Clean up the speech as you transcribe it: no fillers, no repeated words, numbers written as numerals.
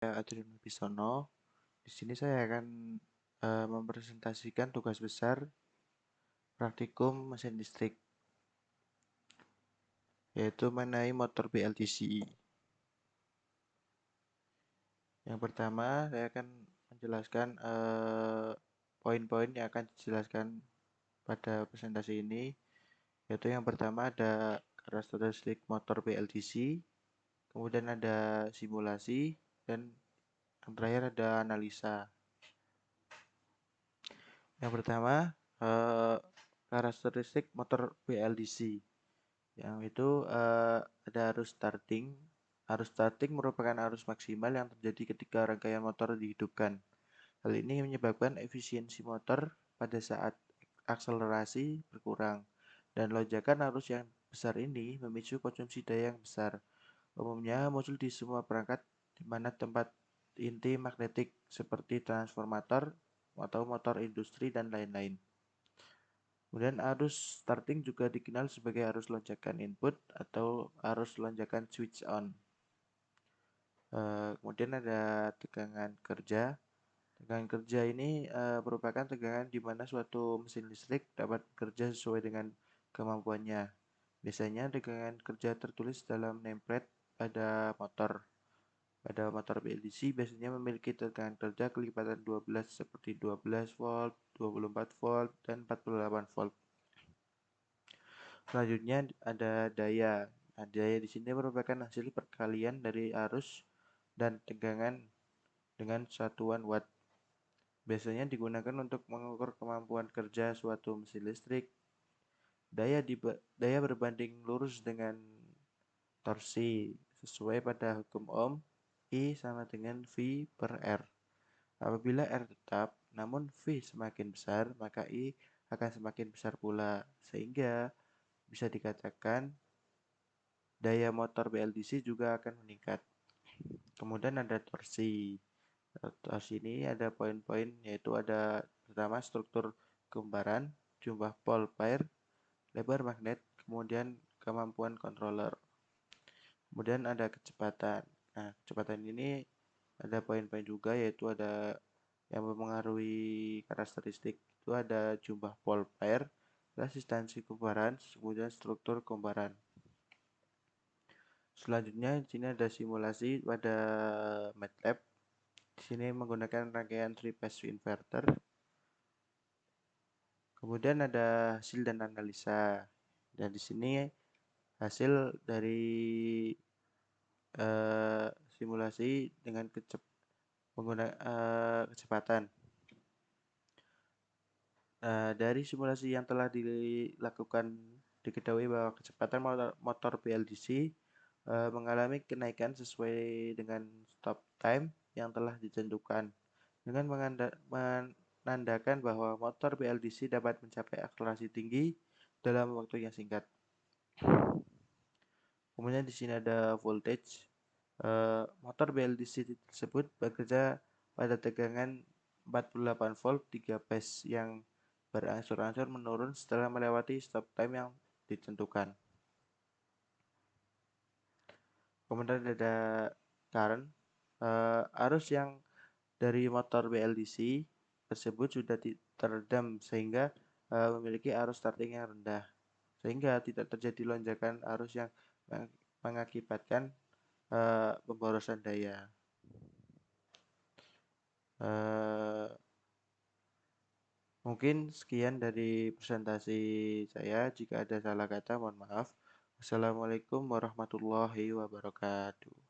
Saya Adrian Wibisono. Di sini saya akan mempresentasikan tugas besar praktikum mesin listrik, yaitu mengenai motor BLDC. Yang pertama, saya akan menjelaskan poin-poin yang akan dijelaskan pada presentasi ini, yaitu yang pertama ada karakteristik motor BLDC, kemudian ada simulasi, dan yang terakhir ada analisa. Yang pertama, karakteristik motor BLDC. Yang itu ada arus starting. Arus starting merupakan arus maksimal yang terjadi ketika rangkaian motor dihidupkan. Hal ini menyebabkan efisiensi motor pada saat akselerasi berkurang. Dan lonjakan arus yang besar ini memicu konsumsi daya yang besar. Umumnya muncul di semua perangkat di mana tempat inti magnetik seperti transformator atau motor industri dan lain-lain. Kemudian arus starting juga dikenal sebagai arus lonjakan input atau arus lonjakan switch on. Kemudian ada tegangan kerja. Tegangan kerja ini merupakan tegangan di mana suatu mesin listrik dapat bekerja sesuai dengan kemampuannya. Biasanya tegangan kerja tertulis dalam nameplate pada motor. Pada motor BLDC biasanya memiliki tegangan kerja kelipatan 12 seperti 12 volt, 24 volt, dan 48 volt. Selanjutnya ada daya. Nah, daya di sini merupakan hasil perkalian dari arus dan tegangan dengan satuan watt. Biasanya digunakan untuk mengukur kemampuan kerja suatu mesin listrik. Daya berbanding lurus dengan torsi sesuai pada hukum Ohm. I sama dengan V per R. Apabila R tetap, namun V semakin besar, maka I akan semakin besar pula. Sehingga bisa dikatakan daya motor BLDC juga akan meningkat. Kemudian ada torsi. Torsi ini ada poin-poin, yaitu ada pertama struktur kekebaran, jumlah pole pair, lebar magnet, kemudian kemampuan controller. Kemudian ada kecepatan. Nah, kecepatan ini ada poin-poin juga, yaitu ada yang mempengaruhi karakteristik itu ada jumlah pole pair, resistansi kekebaran, kemudian struktur kekebaran. Selanjutnya di sini ada simulasi pada MATLAB. Di sini menggunakan rangkaian 3-phase inverter. Kemudian ada hasil dan analisa. Dan di sini hasil dari simulasi dengan kecepatan. Dari simulasi yang telah dilakukan diketahui bahwa kecepatan motor BLDC mengalami kenaikan sesuai dengan stop time yang telah ditentukan dengan menandakan bahwa motor BLDC dapat mencapai akselerasi tinggi dalam waktu yang singkat. Kemudian di sini ada voltage. Motor BLDC tersebut bekerja pada tegangan 48 volt 3 phase yang berangsur-angsur menurun setelah melewati stop time yang ditentukan. Kemudian ada current. Arus yang dari motor BLDC tersebut sudah teredam sehingga memiliki arus starting yang rendah, sehingga tidak terjadi lonjakan arus yang mengakibatkan pemborosan daya. Mungkin sekian dari presentasi saya. Jika ada salah kata, mohon maaf. Wassalamualaikum warahmatullahi wabarakatuh.